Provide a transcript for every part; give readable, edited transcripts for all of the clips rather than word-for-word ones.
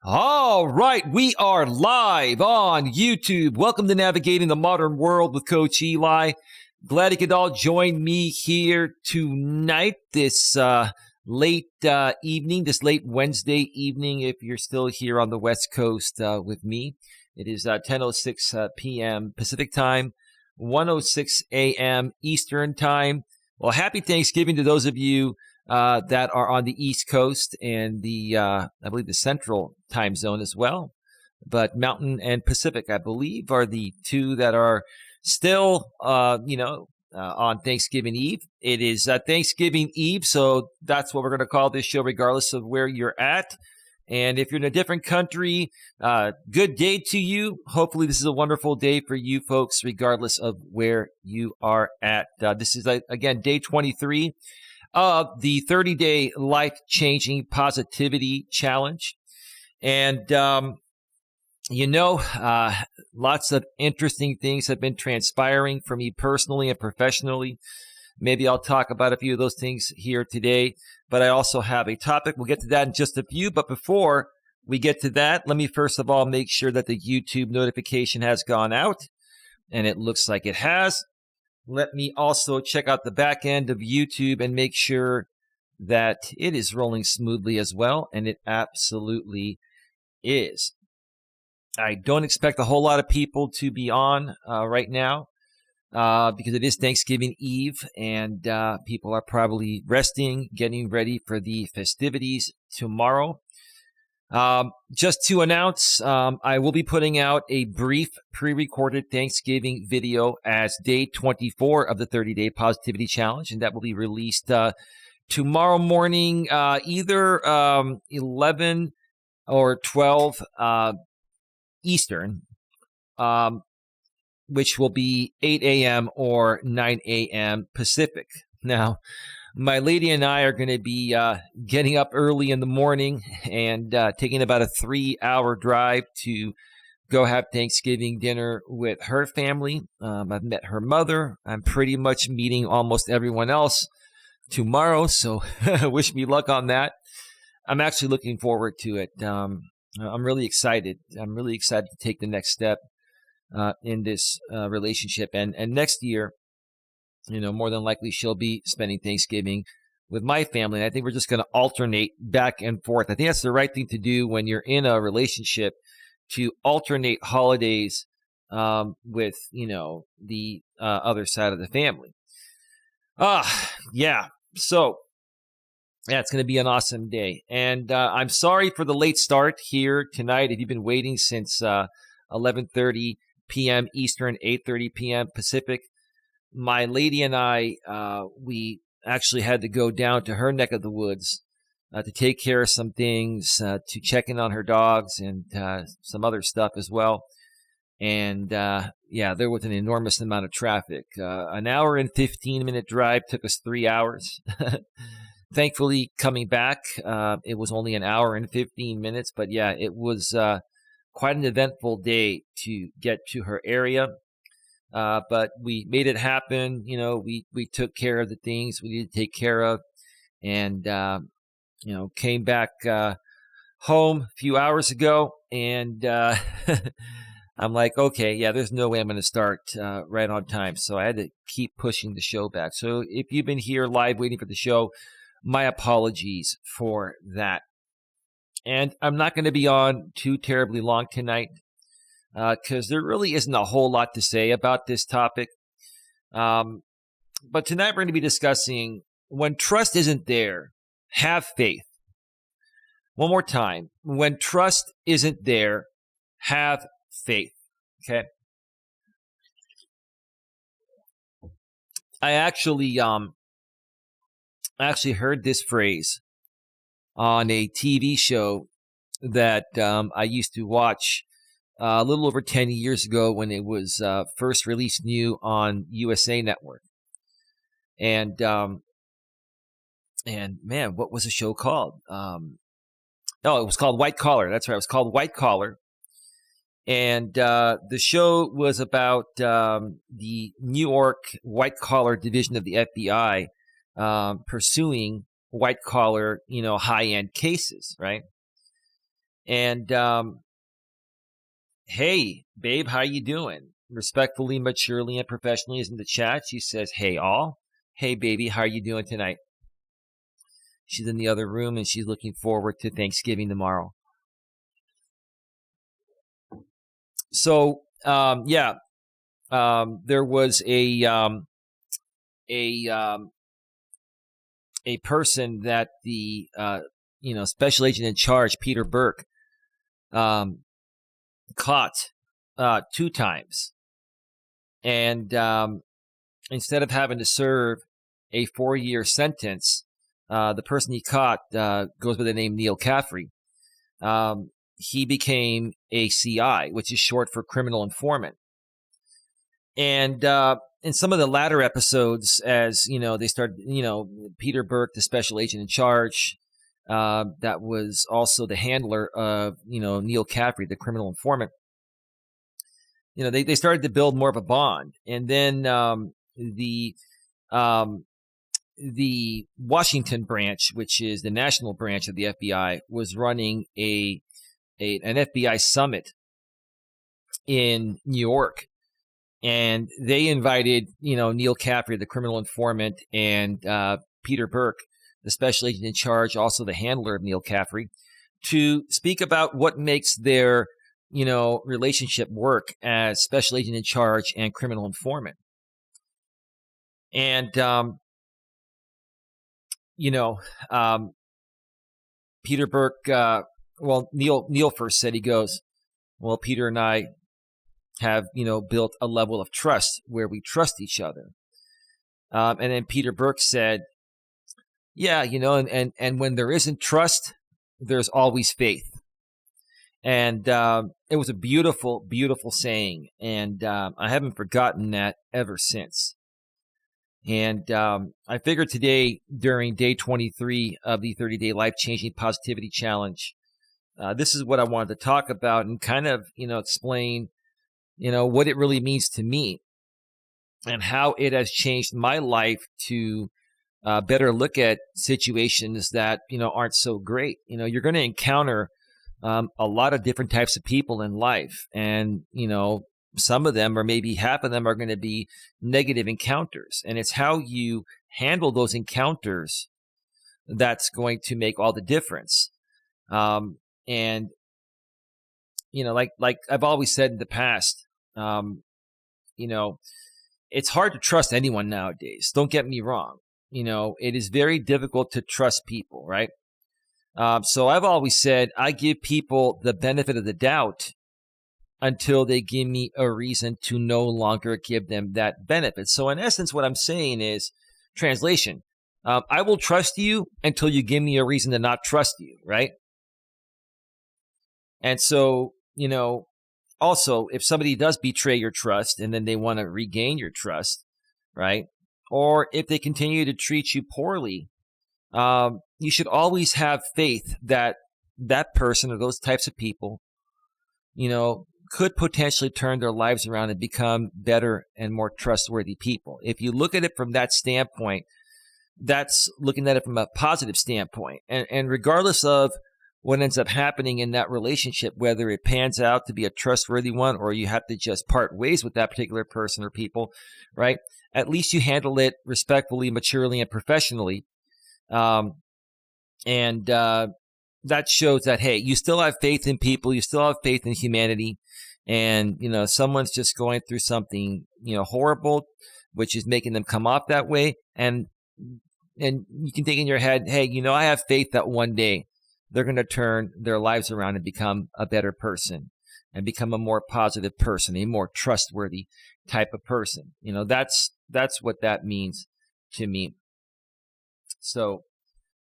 All right, we are live on YouTube. Welcome to Navigating the Modern World with Coach Eli. Glad you could all join me here tonight, this late evening, this late Wednesday evening, if you're still here on the West Coast with me. It is 10:06 p.m. Pacific Time, 1:06 a.m. Eastern Time. Well, happy Thanksgiving to those of you that are on the East Coast and the, I believe, the Central Time Zone as well. But Mountain and Pacific, I believe, are the two that are still, on Thanksgiving Eve. It is Thanksgiving Eve, so that's what we're going to call this show, regardless of where you're at. And if you're in a different country, good day to you. Hopefully this is a wonderful day for you folks, regardless of where you are at. This is, again, day 23 of the 30-day life-changing positivity challenge. And, lots of interesting things have been transpiring for me personally and professionally. Maybe I'll talk about a few of those things here today, but I also have a topic. We'll get to that in just a few. But before we get to that, let me first of all make sure that the YouTube notification has gone out, and it looks like it has. Let me also check out the back end of YouTube and make sure that it is rolling smoothly as well, and it absolutely is. I don't expect a whole lot of people to be on right now because it is Thanksgiving Eve, and people are probably resting, getting ready for the festivities tomorrow. Just to announce, I will be putting out a brief pre-recorded Thanksgiving video as day 24 of the 30-day positivity challenge, and that will be released tomorrow morning, either 11 or 12 Eastern, which will be 8 a.m. or 9 a.m. Pacific. Now, my lady and I are going to be getting up early in the morning and taking about a 3-hour drive to go have Thanksgiving dinner with her family. I've met her mother. I'm pretty much meeting almost everyone else tomorrow, so wish me luck on that. I'm actually looking forward to it. I'm really excited. I'm really excited to take the next step in this relationship. And next year, more than likely she'll be spending Thanksgiving with my family. And I think we're just going to alternate back and forth. I think that's the right thing to do when you're in a relationship, to alternate holidays with, the other side of the family. Yeah. So, yeah, it's going to be an awesome day. And I'm sorry for the late start here tonight. If you've been waiting since 11:30 p.m. Eastern, 8:30 p.m. Pacific, my lady and I, we actually had to go down to her neck of the woods to take care of some things, to check in on her dogs and some other stuff as well. And there was an enormous amount of traffic. An hour and 15-minute drive took us 3 hours. Thankfully, coming back, it was only an hour and 15 minutes. But yeah, it was quite an eventful day to get to her area. But we made it happen. We took care of the things we needed to take care of, and came back home a few hours ago, and I'm like, okay, yeah, there's no way I'm going to start right on time, so I had to keep pushing the show back. So if you've been here live waiting for the show, my apologies for that. And I'm not going to be on too terribly long tonight, because there really isn't a whole lot to say about this topic. But tonight we're going to be discussing, when trust isn't there, have faith. One more time. When trust isn't there, have faith. Okay? I actually heard this phrase on a TV show that I used to watch a little over 10 years ago when it was first released new on USA Network. And man, what was the show called? It was called White Collar. That's right. It was called White Collar. And the show was about the New York White Collar Division of the FBI pursuing white collar, high-end cases, right? And hey, babe, how you doing? Respectfully, maturely, and professionally is in the chat. She says, hey, all. Hey, baby, how are you doing tonight? She's in the other room, and she's looking forward to Thanksgiving tomorrow. So, there was a person that the special agent in charge, Peter Burke, caught 2 times, and instead of having to serve a 4-year sentence, the person he caught goes by the name Neil Caffrey. He became a CI, which is short for criminal informant. And in some of the latter episodes, as they started, Peter Burke, the special agent in charge, that was also the handler of Neil Caffrey, the criminal informant. They started to build more of a bond, and then the Washington branch, which is the national branch of the FBI, was running an FBI summit in New York, and they invited Neil Caffrey, the criminal informant, and Peter Burke, the special agent in charge, also the handler of Neil Caffrey, to speak about what makes their relationship work as special agent in charge and criminal informant. And Peter Burke, Neil first said, he goes, well, Peter and I have built a level of trust where we trust each other. And then Peter Burke said, yeah, and when there isn't trust, there's always faith. And it was a beautiful, beautiful saying. And I haven't forgotten that ever since. And I figured today, during day 23 of the 30-day life-changing positivity challenge, this is what I wanted to talk about and kind of, explain, what it really means to me and how it has changed my life to better look at situations that, aren't so great. You're going to encounter a lot of different types of people in life. And, some of them, or maybe half of them, are going to be negative encounters. And it's how you handle those encounters that's going to make all the difference. And, like I've always said in the past, it's hard to trust anyone nowadays. Don't get me wrong. It is very difficult to trust people, right? So I've always said I give people the benefit of the doubt until they give me a reason to no longer give them that benefit. So in essence, what I'm saying is, translation, I will trust you until you give me a reason to not trust you, right? And so, also, if somebody does betray your trust and then they want to regain your trust, right? Or if they continue to treat you poorly, you should always have faith that that person or those types of people, could potentially turn their lives around and become better and more trustworthy people. If you look at it from that standpoint, that's looking at it from a positive standpoint. And regardless of what ends up happening in that relationship, whether it pans out to be a trustworthy one or you have to just part ways with that particular person or people, right? At least you handle it respectfully, maturely, and professionally. That shows that, hey, you still have faith in people, you still have faith in humanity, and someone's just going through something horrible, which is making them come off that way, and you can think in your head, hey, I have faith that one day they're going to turn their lives around and become a better person and become a more positive person, a more trustworthy type of person. That's what that means to me. So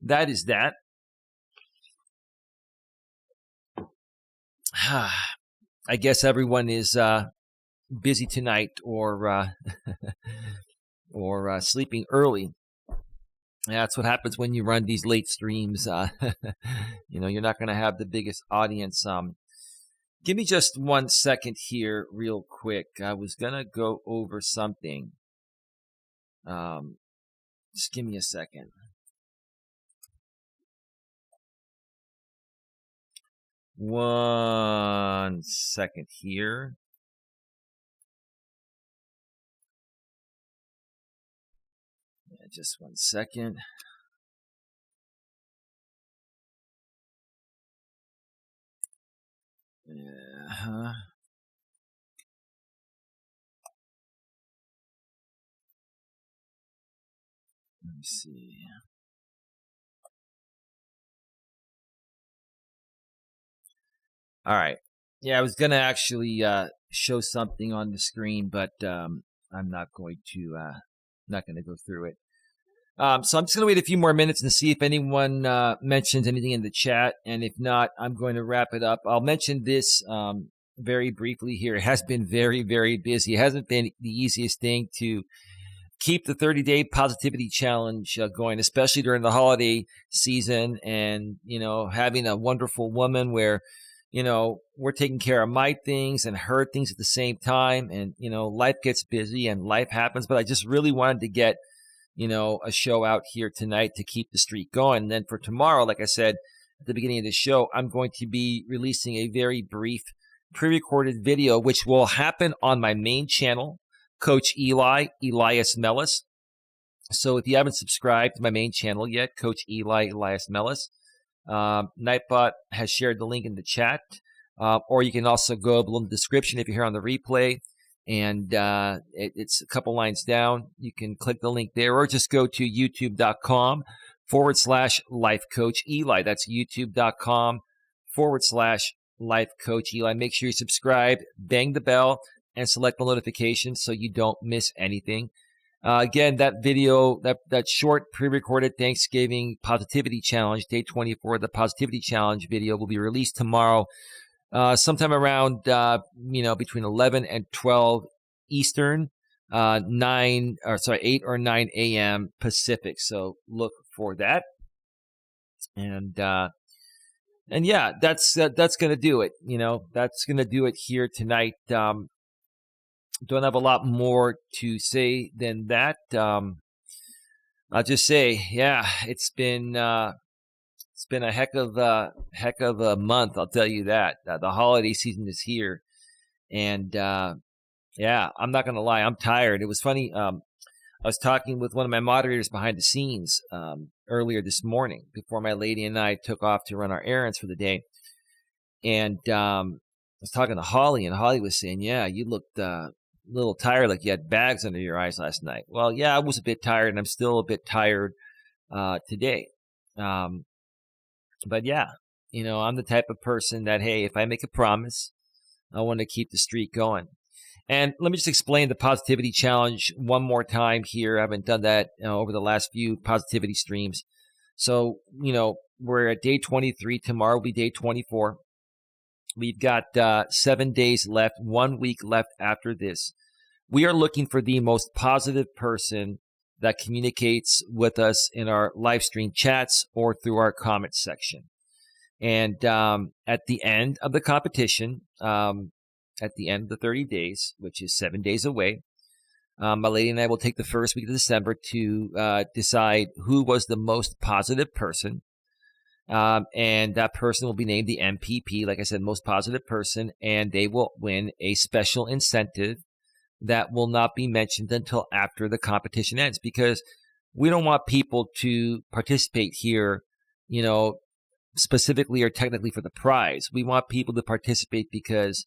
that is that. I guess everyone is busy tonight or sleeping early. That's what happens when you run these late streams. You're not going to have the biggest audience. Give me just 1 second here real quick. I was going to go over something. Just give me a second. 1 second here. Just 1 second. Yeah. Let me see. All right. Yeah, I was gonna actually show something on the screen, but I'm not going to go through it. So I'm just gonna wait a few more minutes and see if anyone mentions anything in the chat, and if not, I'm going to wrap it up. I'll mention this very briefly here. It has been very, very busy. It hasn't been the easiest thing to keep the 30-day positivity challenge going, especially during the holiday season, and having a wonderful woman where we're taking care of my things and her things at the same time, and life gets busy and life happens, but I just really wanted to get a show out here tonight to keep the streak going. And then for tomorrow, like I said at the beginning of the show, I'm going to be releasing a very brief pre-recorded video, which will happen on my main channel, Coach Eli, Elias Melas. So if you haven't subscribed to my main channel yet, Coach Eli, Elias Melas, Nightbot has shared the link in the chat, or you can also go below in the description if you're here on the replay, and it's a couple lines down. You can click the link there, or just go to youtube.com/Life Coach Eli. That's youtube.com/Life Coach Eli. Make sure you subscribe, bang the bell, and select the notifications so you don't miss anything. Again, that video, that short pre-recorded Thanksgiving Positivity Challenge, day 24, the Positivity Challenge video will be released tomorrow, sometime around, between 11 and 12 Eastern, 8 or 9 a.m. Pacific. So look for that. And yeah, that's going to do it. That's going to do it here tonight. Don't have a lot more to say than that. I'll just say, yeah, it's been a heck of a month. I'll tell you that. The holiday season is here, and yeah, I'm not gonna lie, I'm tired. It was funny. I was talking with one of my moderators behind the scenes earlier this morning before my lady and I took off to run our errands for the day, and I was talking to Holly, and Holly was saying, "Yeah, you looked a little tired, like you had bags under your eyes last night." Well, yeah, I was a bit tired, and I'm still a bit tired today. But yeah, I'm the type of person that, hey, if I make a promise, I want to keep the streak going. And let me just explain the Positivity Challenge one more time here. I haven't done that over the last few positivity streams. So, we're at day 23. Tomorrow will be day 24. We've got 7 days left, 1 week left after this. We are looking for the most positive person that communicates with us in our live stream chats or through our comments section. And at the end of the competition, at the end of the 30 days, which is 7 days away, my lady and I will take the first week of December to decide who was the most positive person. And that person will be named the MPP, like I said, most positive person, and they will win a special incentive that will not be mentioned until after the competition ends, because we don't want people to participate here, specifically or technically for the prize. We want people to participate because,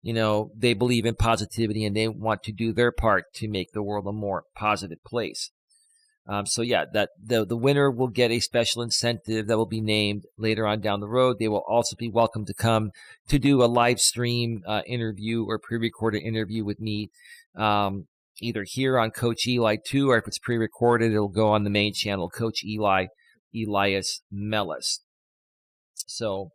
they believe in positivity and they want to do their part to make the world a more positive place. So yeah, that the winner will get a special incentive that will be named later on down the road. They will also be welcome to come to do a live stream interview or pre-recorded interview with me, either here on Coach Eli 2, or if it's pre-recorded, it'll go on the main channel, Coach Eli, Elias Melas. So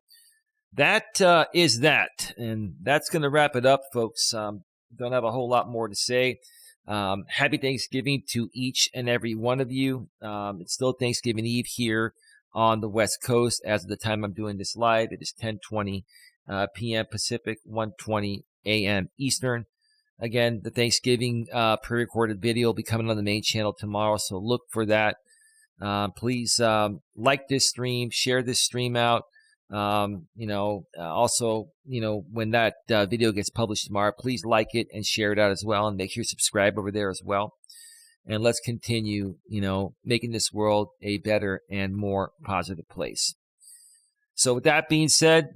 that is that, and that's going to wrap it up, folks. Don't have a whole lot more to say. Happy Thanksgiving to each and every one of you. It's still Thanksgiving Eve here on the West Coast as of the time I'm doing this live. It is 10:20 p.m. Pacific, 1:20 a.m. Eastern. Again, the Thanksgiving pre-recorded video will be coming on the main channel tomorrow, so look for that. Please like this stream, share this stream out. Also, when that video gets published tomorrow, please like it and share it out as well. And make sure you subscribe over there as well. And let's continue, making this world a better and more positive place. So with that being said,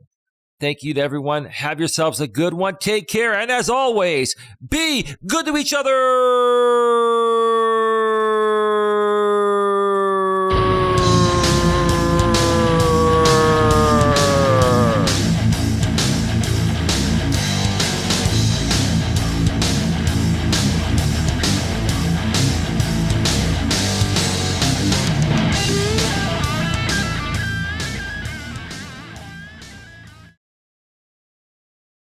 thank you to everyone. Have yourselves a good one. Take care. And as always, be good to each other.